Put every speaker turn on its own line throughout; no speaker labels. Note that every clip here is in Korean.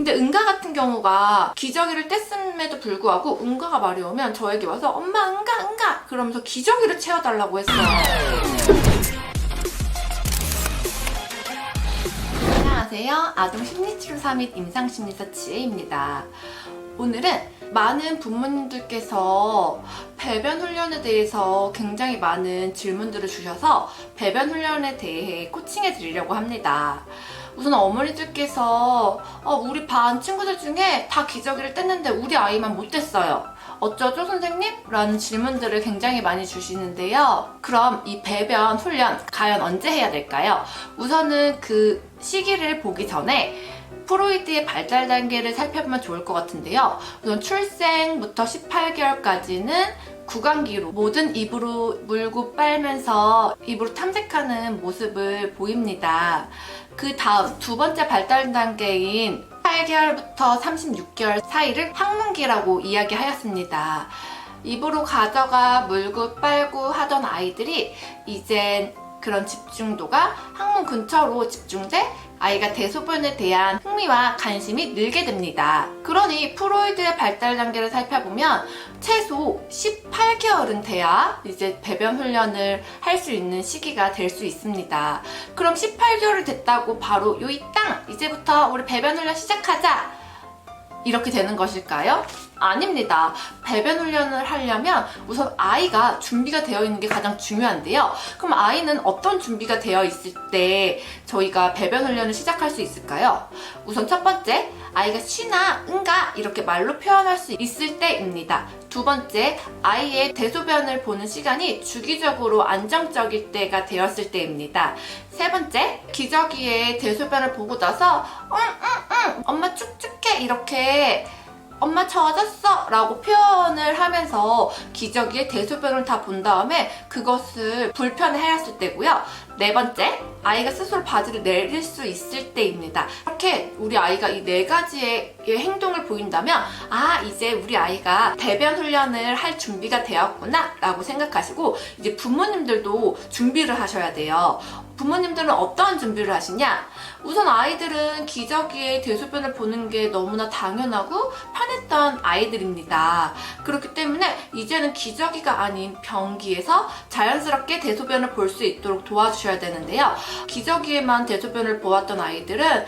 근데 응가 같은 경우가 기저귀를 뗐음에도 불구하고 응가가 말이 오면 저에게 와서 엄마 응가 그러면서 기저귀를 채워달라고 했어요. 안녕하세요. 아동 심리치료사 및 임상심리사 지혜입니다. 오늘은 많은 부모님들께서 배변 훈련에 대해서 굉장히 많은 질문들을 주셔서 배변 훈련에 대해 코칭해 드리려고 합니다. 우선 어머니들께서 우리 반 친구들 중에 다 기저귀를 뗐는데 우리 아이만 못 뗐어요. 어쩌죠 선생님? 라는 질문들을 굉장히 많이 주시는데요. 그럼 이 배변 훈련 과연 언제 해야 될까요? 우선은 그 시기를 보기 전에 프로이드의 발달 단계를 살펴보면 좋을 것 같은데요. 우선 출생부터 18개월까지는 구강기로 모든 입으로 물고 빨면서 입으로 탐색하는 모습을 보입니다. 그 다음 두 번째 발달 단계인 8개월부터 36개월 사이를 항문기라고 이야기하였습니다. 입으로 가져가 물고 빨고 하던 아이들이 이젠 그런 집중도가 항문 근처로 집중돼 아이가 대소변에 대한 흥미와 관심이 늘게 됩니다. 그러니 프로이드의 발달 단계를 살펴보면 최소 18개월은 돼야 이제 배변 훈련을 할 수 있는 시기가 될 수 있습니다. 그럼 18개월이 됐다고 바로 요이 땅! 이제부터 우리 배변 훈련 시작하자! 이렇게 되는 것일까요? 아닙니다. 배변 훈련을 하려면 우선 아이가 준비가 되어 있는 게 가장 중요한데요. 그럼 아이는 어떤 준비가 되어 있을 때 저희가 배변 훈련을 시작할 수 있을까요? 우선 첫 번째, 아이가 쉬나 응가 이렇게 말로 표현할 수 있을 때입니다. 두 번째, 아이의 대소변을 보는 시간이 주기적으로 안정적일 때가 되었을 때입니다. 세 번째, 기저귀에 대소변을 보고 나서 엄마 축축해 이렇게 엄마 젖었어 라고 표현을 하면서 기저귀에 대소변을 다 본 다음에 그것을 불편해하였을 때고요. 네 번째, 아이가 스스로 바지를 내릴 수 있을 때입니다. 이렇게 우리 아이가 이 네 가지의 행동을 보인다면 이제 우리 아이가 배변 훈련을 할 준비가 되었구나 라고 생각하시고 이제 부모님들도 준비를 하셔야 돼요. 부모님들은 어떠한 준비를 하시냐? 우선 아이들은 기저귀에 대소변을 보는 게 너무나 당연하고 편했던 아이들입니다. 그렇기 때문에 이제는 기저귀가 아닌 변기에서 자연스럽게 대소변을 볼 수 있도록 도와주셔야 되는데요. 기저귀에만 대소변을 보았던 아이들은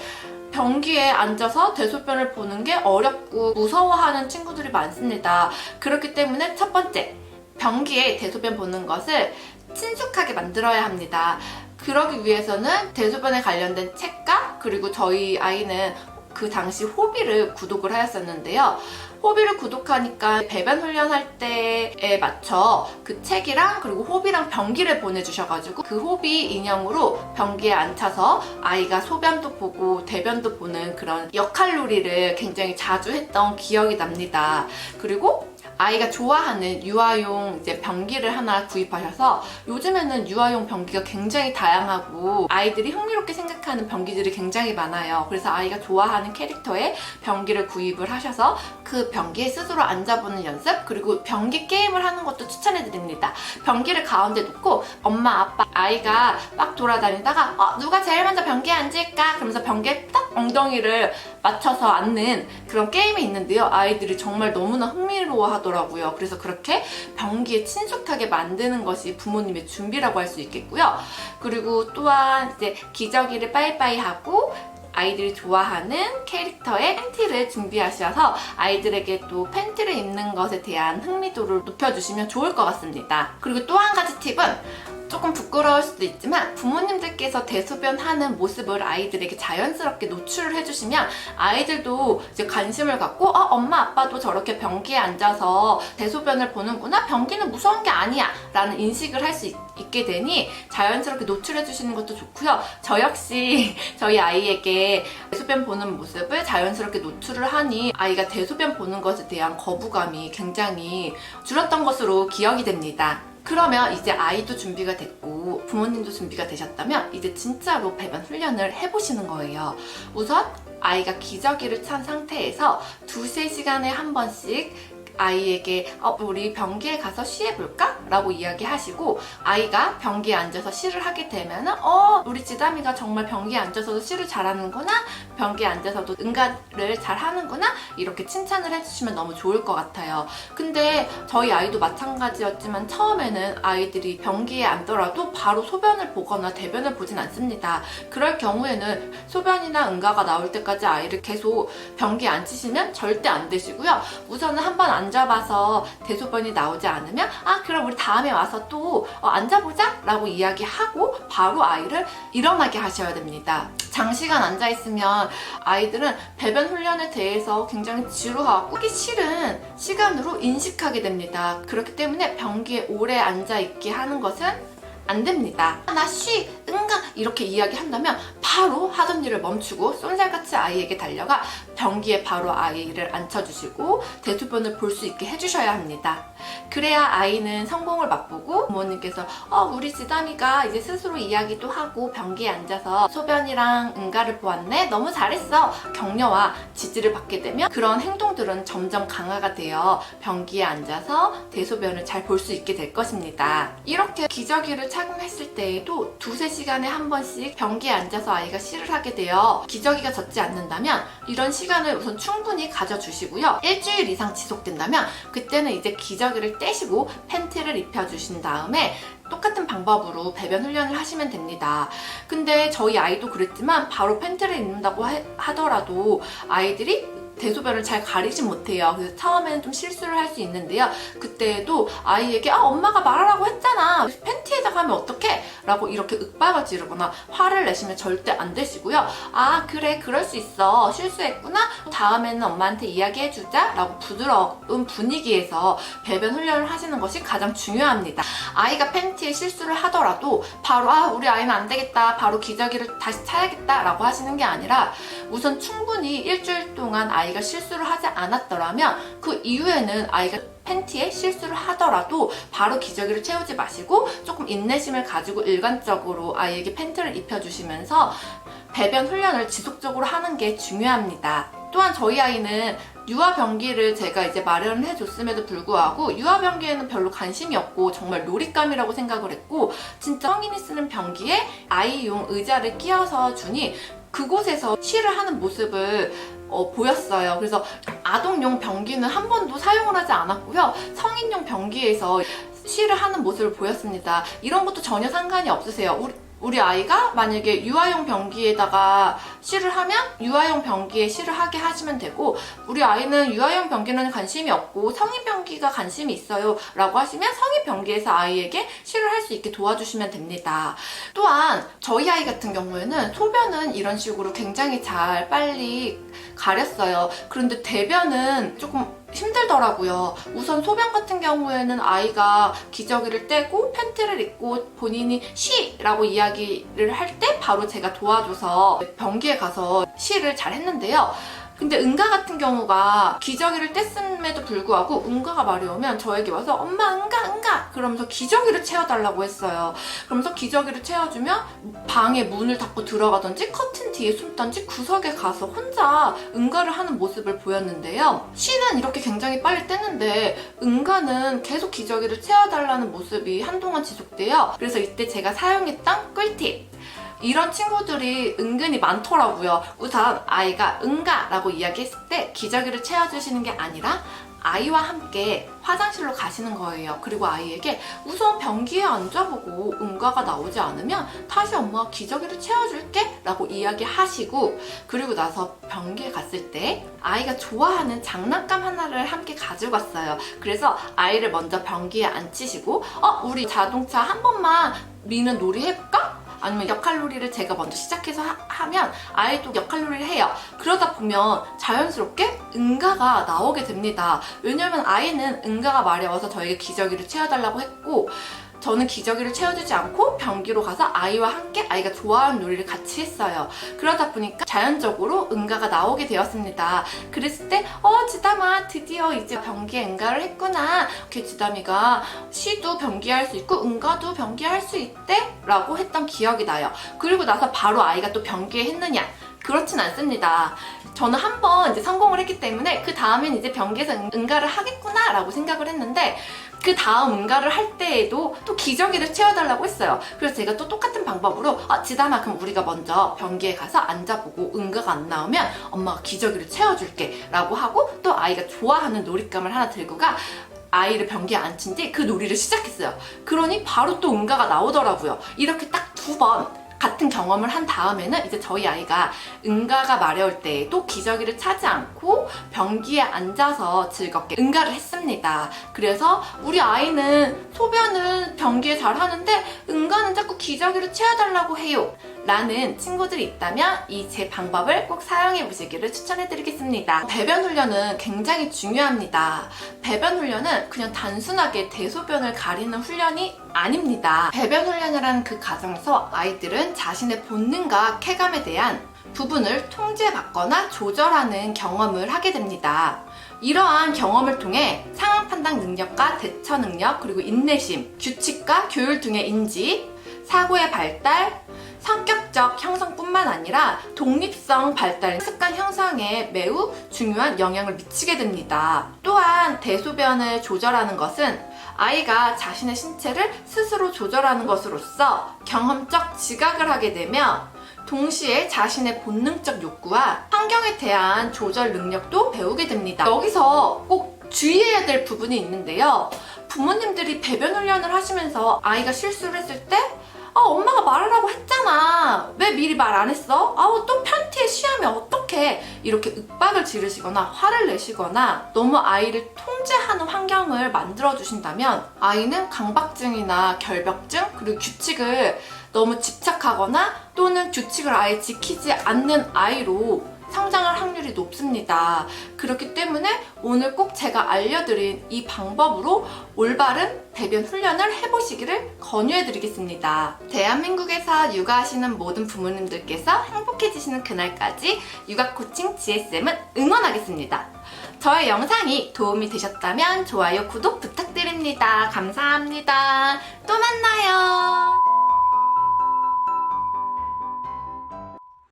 변기에 앉아서 대소변을 보는 게 어렵고 무서워하는 친구들이 많습니다. 그렇기 때문에 첫 번째, 변기에 대소변 보는 것을 친숙하게 만들어야 합니다. 그러기 위해서는 대소변에 관련된 책과 그리고 저희 아이는 그 당시 호비를 구독을 하였었는데요. 호비를 구독하니까 배변 훈련할 때에 맞춰 그 책이랑 그리고 호비랑 변기를 보내주셔가지고 그 호비 인형으로 변기에 앉혀서 아이가 소변도 보고 대변도 보는 그런 역할놀이를 굉장히 자주 했던 기억이 납니다. 그리고 아이가 좋아하는 유아용 이제 변기를 하나 구입하셔서 요즘에는 유아용 변기가 굉장히 다양하고 아이들이 흥미롭게 생각하는 변기들이 굉장히 많아요. 그래서 아이가 좋아하는 캐릭터의 변기를 구입을 하셔서 그 변기에 스스로 앉아보는 연습 그리고 변기 게임을 하는 것도 추천해드립니다. 변기를 가운데 놓고 엄마, 아빠, 아이가 막 돌아다니다가 누가 제일 먼저 변기에 앉을까? 그러면서 변기에 딱 엉덩이를 맞춰서 앉는 그런 게임이 있는데요. 아이들이 정말 너무나 흥미로워하더라고요. 그래서 그렇게 변기에 친숙하게 만드는 것이 부모님의 준비라고 할 수 있겠고요. 그리고 또한 이제 기저귀를 빠이빠이 하고 아이들이 좋아하는 캐릭터의 팬티를 준비하셔서 아이들에게 또 팬티를 입는 것에 대한 흥미도를 높여주시면 좋을 것 같습니다. 그리고 또 한 가지 팁은 조금 부끄러울 수도 있지만 부모님들께서 대소변 하는 모습을 아이들에게 자연스럽게 노출을 해주시면 아이들도 이제 관심을 갖고 엄마 아빠도 저렇게 변기에 앉아서 대소변을 보는구나, 변기는 무서운 게 아니야 라는 인식을 할 수 있게 되니 자연스럽게 노출해 주시는 것도 좋고요. 저 역시 저희 아이에게 대소변 보는 모습을 자연스럽게 노출을 하니 아이가 대소변 보는 것에 대한 거부감이 굉장히 줄었던 것으로 기억이 됩니다. 그러면 이제 아이도 준비가 됐고 부모님도 준비가 되셨다면 이제 진짜로 배변 훈련을 해보시는 거예요. 우선 아이가 기저귀를 찬 상태에서 2~3시간에 한 번씩 아이에게 우리 변기에 가서 쉬해볼까? 라고 이야기하시고 아이가 변기에 앉아서 쉬를 하게 되면은 우리 지담이가 정말 변기에 앉아서도 쉬를 잘하는구나, 변기에 앉아서도 응가를 잘하는구나, 이렇게 칭찬을 해주시면 너무 좋을 것 같아요. 근데 저희 아이도 마찬가지였지만 처음에는 아이들이 변기에 앉더라도 바로 소변을 보거나 대변을 보진 않습니다. 그럴 경우에는 소변이나 응가가 나올 때까지 아이를 계속 변기에 앉히시면 절대 안 되시고요. 우선은 한번 앉아봐서 대소변이 나오지 않으면 그럼 우리 다음에 와서 또 앉아보자 라고 이야기하고 바로 아이를 일어나게 하셔야 됩니다. 장시간 앉아있으면 아이들은 배변 훈련에 대해서 굉장히 지루하고 하기 싫은 시간으로 인식하게 됩니다. 그렇기 때문에 변기에 오래 앉아있게 하는 것은 안 됩니다. 나 쉬, 응가 이렇게 이야기한다면 바로 하던 일을 멈추고 쏜살같이 아이에게 달려가 변기에 바로 아이를 앉혀주시고 대소변을 볼 수 있게 해주셔야 합니다. 그래야 아이는 성공을 맛보고 부모님께서 우리 지담이가 이제 스스로 이야기도 하고 변기에 앉아서 소변이랑 응가를 보았네, 너무 잘했어, 격려와 지지를 받게 되면 그런 행동들은 점점 강화가 되어 변기에 앉아서 대소변을 잘 볼 수 있게 될 것입니다. 이렇게 기저귀를 착용했을 때에도 2~3시간에 한 번씩 변기에 앉아서 아이가 쉬를 하게 되어 기저귀가 젖지 않는다면 이런 시간을 우선 충분히 가져주시고요. 일주일 이상 지속된다면 그때는 이제 기저귀를 떼시고 팬티를 입혀주신 다음에 똑같은 방법으로 배변 훈련을 하시면 됩니다. 근데 저희 아이도 그랬지만 바로 팬티를 입는다고 하더라도 아이들이 대소변을 잘 가리지 못해요. 그래서 처음에는 좀 실수를 할 수 있는데요. 그때도 아이에게 엄마가 말하라고 했잖아, 팬티에다가 하면 어떡해? 라고 이렇게 윽박을 지르거나 화를 내시면 절대 안 되시고요. 그래, 그럴 수 있어, 실수했구나, 다음에는 엄마한테 이야기해주자 라고 부드러운 분위기에서 배변 훈련을 하시는 것이 가장 중요합니다. 아이가 팬티에 실수를 하더라도 바로 우리 아이는 안 되겠다, 바로 기저귀를 다시 차야겠다 라고 하시는 게 아니라 우선 충분히 일주일 동안 아이가 실수를 하지 않았더라면 그 이후에는 아이가 팬티에 실수를 하더라도 바로 기저귀를 채우지 마시고 조금 인내심을 가지고 일관적으로 아이에게 팬티를 입혀주시면서 배변 훈련을 지속적으로 하는 게 중요합니다. 또한 저희 아이는 유아 변기를 제가 이제 마련을 해줬음에도 불구하고 유아 변기에는 별로 관심이 없고 정말 놀잇감이라고 생각을 했고, 진짜 성인이 쓰는 변기에 아이용 의자를 끼워서 주니 그곳에서 쉬를 하는 모습을 보였어요. 그래서 아동용 변기는 한 번도 사용을 하지 않았고요. 성인용 변기에서 쉬를 하는 모습을 보였습니다. 이런 것도 전혀 상관이 없으세요. 우리 아이가 만약에 유아용 변기에다가 쉬를 하면 유아용 변기에 쉬를 하게 하시면 되고, 우리 아이는 유아용 변기는 관심이 없고 성인 변기가 관심이 있어요 라고 하시면 성인 변기에서 아이에게 쉬를 할 수 있게 도와주시면 됩니다. 또한 저희 아이 같은 경우에는 소변은 이런 식으로 굉장히 잘 빨리 가렸어요. 그런데 대변은 조금 힘들더라고요. 우선 소변 같은 경우에는 아이가 기저귀를 떼고 팬티를 입고 본인이 쉬라고 이야기를 할 때 바로 제가 도와줘서 변기에 가서 쉬를 잘 했는데요. 근데 응가 같은 경우가 기저귀를 뗐음에도 불구하고 응가가 말이 오면 저에게 와서 엄마 응가 그러면서 기저귀를 채워달라고 했어요. 그러면서 기저귀를 채워주면 방에 문을 닫고 들어가든지 커튼 뒤에 숨던지 구석에 가서 혼자 응가를 하는 모습을 보였는데요. 쉬는 이렇게 굉장히 빨리 뗐는데 응가는 계속 기저귀를 채워달라는 모습이 한동안 지속돼요. 그래서 이때 제가 사용했던 꿀팁, 이런 친구들이 은근히 많더라고요. 우선 아이가 응가라고 이야기했을 때 기저귀를 채워주시는 게 아니라 아이와 함께 화장실로 가시는 거예요. 그리고 아이에게 우선 변기에 앉아보고 응가가 나오지 않으면 다시 엄마가 기저귀를 채워줄게 라고 이야기하시고, 그리고 나서 변기에 갔을 때 아이가 좋아하는 장난감 하나를 함께 가지고 갔어요. 그래서 아이를 먼저 변기에 앉히시고 우리 자동차 한 번만 미는 놀이 해볼까? 아니면 역할놀이를 제가 먼저 시작해서 하면 아이도 역할놀이를 해요. 그러다 보면 자연스럽게 응가가 나오게 됩니다. 왜냐면 아이는 응가가 마려워서 저에게 기저귀를 채워달라고 했고, 저는 기저귀를 채워주지 않고 변기로 가서 아이와 함께 아이가 좋아하는 놀이를 같이 했어요. 그러다 보니까 자연적으로 응가가 나오게 되었습니다. 그랬을 때 지담아 드디어 이제 변기에 응가를 했구나. 이렇게 지담이가 쉬도 변기할 수 있고 응가도 변기할 수 있대? 라고 했던 기억이 나요. 그리고 나서 바로 아이가 또 변기에 했느냐? 그렇진 않습니다. 저는 한 번 이제 성공을 했기 때문에 그 다음엔 이제 변기에서 응가를 하겠구나 라고 생각을 했는데, 그 다음 응가를 할 때에도 또 기저귀를 채워달라고 했어요. 그래서 제가 또 똑같은 방법으로 지담아, 그럼 우리가 먼저 변기에 가서 앉아보고 응가가 안 나오면 엄마가 기저귀를 채워줄게 라고 하고, 또 아이가 좋아하는 놀잇감을 하나 들고 가 아이를 변기에 앉힌 뒤 그 놀이를 시작했어요. 그러니 바로 또 응가가 나오더라고요. 이렇게 딱 2번 같은 경험을 한 다음에는 이제 저희 아이가 응가가 마려울 때에도 기저귀를 차지 않고 변기에 앉아서 즐겁게 응가를 했습니다. 그래서 우리 아이는 소변은 변기에 잘 하는데 응가는 자꾸 기저귀를 채워달라고 해요 라는 친구들이 있다면 이 제 방법을 꼭 사용해 보시기를 추천해 드리겠습니다. 배변 훈련은 굉장히 중요합니다. 배변 훈련은 그냥 단순하게 대소변을 가리는 훈련이 아닙니다. 배변 훈련이라는 그 과정에서 아이들은 자신의 본능과 쾌감에 대한 부분을 통제받거나 조절하는 경험을 하게 됩니다. 이러한 경험을 통해 상황 판단 능력과 대처 능력, 그리고 인내심, 규칙과 교율 등의 인지, 사고의 발달, 성격적 형성뿐만 아니라 독립성 발달, 습관 형성에 매우 중요한 영향을 미치게 됩니다. 또한 대소변을 조절하는 것은 아이가 자신의 신체를 스스로 조절하는 것으로서 경험적 지각을 하게 되며, 동시에 자신의 본능적 욕구와 환경에 대한 조절 능력도 배우게 됩니다. 여기서 꼭 주의해야 될 부분이 있는데요. 부모님들이 배변 훈련을 하시면서 아이가 실수를 했을 때 엄마가 말하라고 했잖아, 왜 미리 말 안 했어? 또 편티에 쉬하면 어떡해, 이렇게 윽박을 지르시거나 화를 내시거나 너무 아이를 통제하는 환경을 만들어 주신다면 아이는 강박증이나 결벽증, 그리고 규칙을 너무 집착하거나 또는 규칙을 아예 지키지 않는 아이로 성장할 확률이 높습니다. 그렇기 때문에 오늘 꼭 제가 알려드린 이 방법으로 올바른 배변 훈련을 해보시기를 권유해드리겠습니다. 대한민국에서 육아하시는 모든 부모님들께서 행복해지시는 그날까지 육아 코칭 GSM은 응원하겠습니다. 저의 영상이 도움이 되셨다면 좋아요, 구독 부탁드립니다. 감사합니다. 또 만나요.